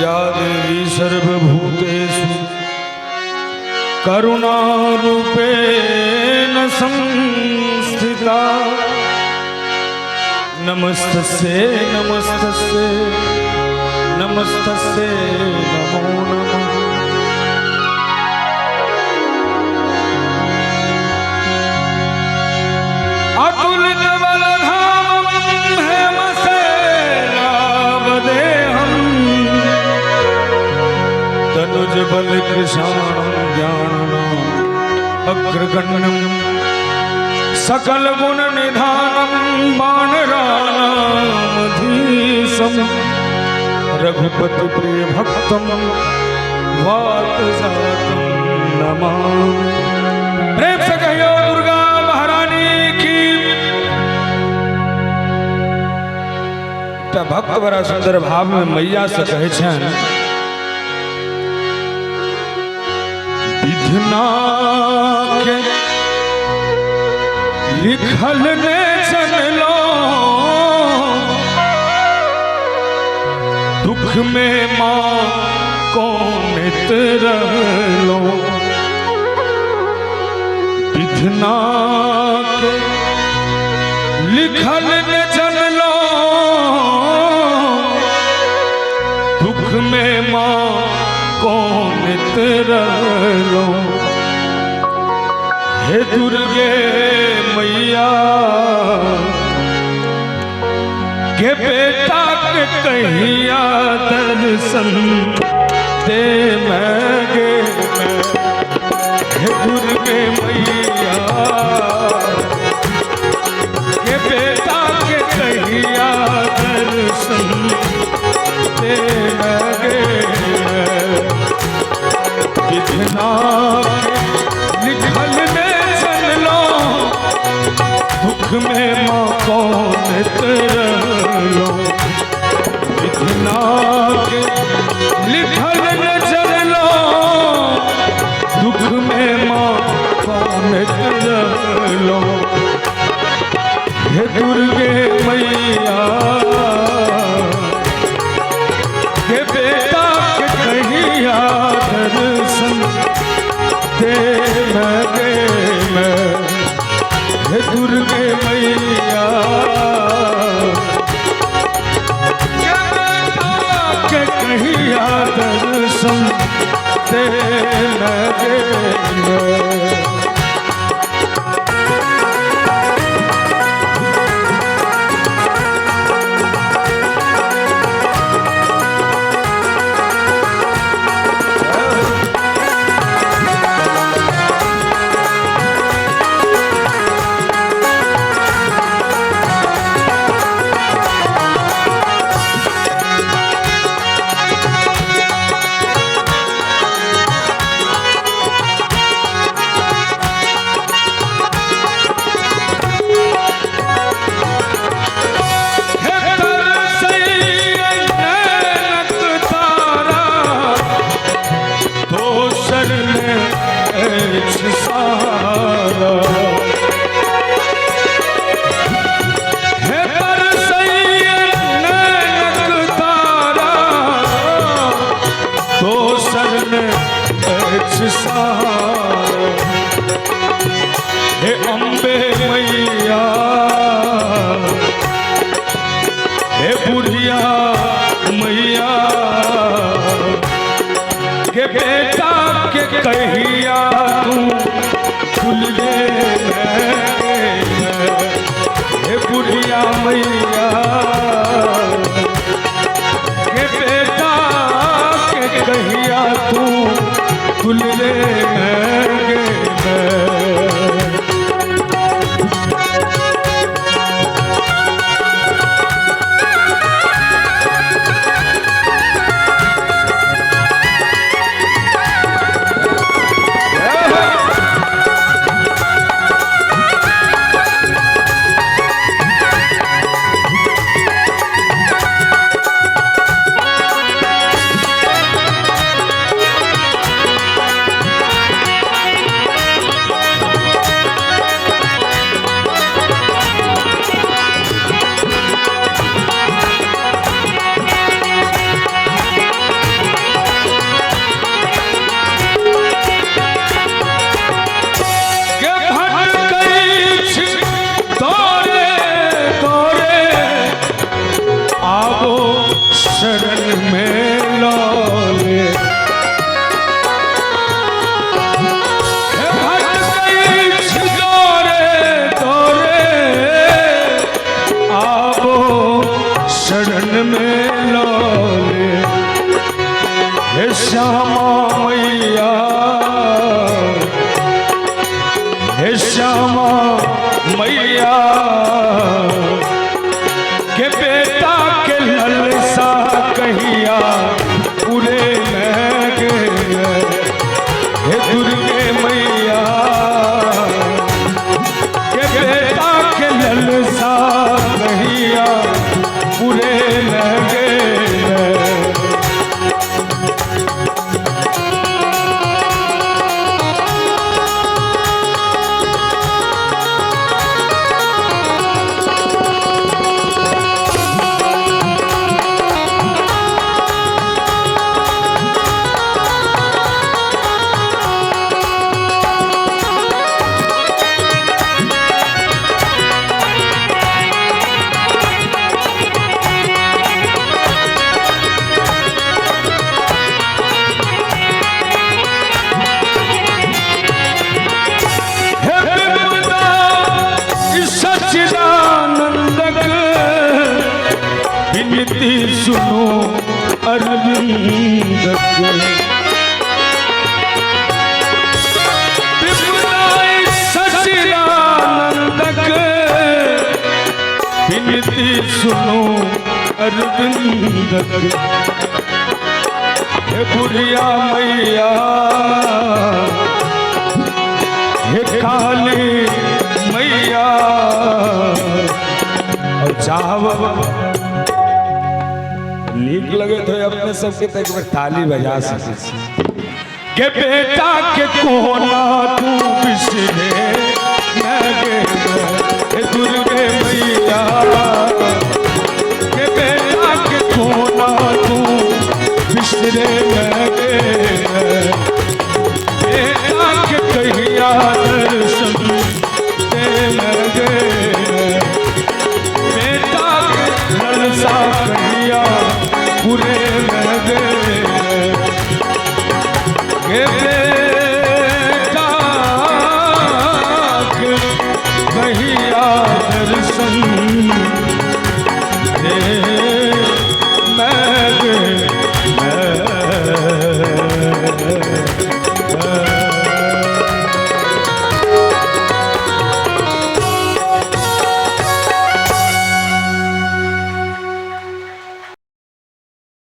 या देवी सर्वभूतेषु करुणारूपेण संस्थिता। नमस्तस्यै नमस्तस्यै नमस्तस्यै नमो नमः। अतुलित बलधामं हेमसेनावदेहं तनुज बल कृशाणं ज्ञाननां अग्रगण्यं सकल गुण निधानं वानराणामधीशं रघुपति प्रिय भक्तं वातजातं नमामि। प्रेम से कहियो दुर्गा महारानी की। भक्त बड़ा सुंदर भाव में मैया से कहे छन, विधना के लिखल ने चलो दुख में माँ कौन तरलो। विधना के लिखल ने चलो दुख में माँ कौन तरलो। हे दुर्गे मैया के बेटा के कहिया दर्शन दे मैगे मैं। हे दुर्गे मैया के बेटा के कहिया दर्शन दे मैगे मैं। विधना लिखल दुख में माँ कौन तरलो। विधना के लिखल न चलो दुख में माँ कौन तरलो। हे दुर्गे मैया के बेटा के कहिया दर्शन दे मैगे मैं। हे दुर्गे मैया के कहिया दर्शन दे लगे। हे अम्बे मैया हे बुढ़िया मैया के बेटा के कहिया तू खुल दे। हे बुढ़िया मैया के बेटा के कहिया तू खुल दे। आवो शरण में लौले शरण में लौले हे श्यामा मैया हे श्यामा मैया के बेटा के ललसा कहिया पूरे में गए हे दुर्गे मैया के बेटा के ललसा कहिया पूरे लगे विनती सुनो अरविंद सचिदानंदक विनती सुनो अरविंद हे बुढ़िया मैया हे काली मैया और जाव नीक लगे तो अपने सबके तक में ताली बजा सके के बेटा के कोना तू बिसरे लगे हे दुर्गे मैया के बेटा के कोना तू बिसरे लगे बेटा के कहिया दर्शन दे लगे बेटा के ललसा कहिया पूरे लगे के बेटा के कहिया दर्शन दे लगे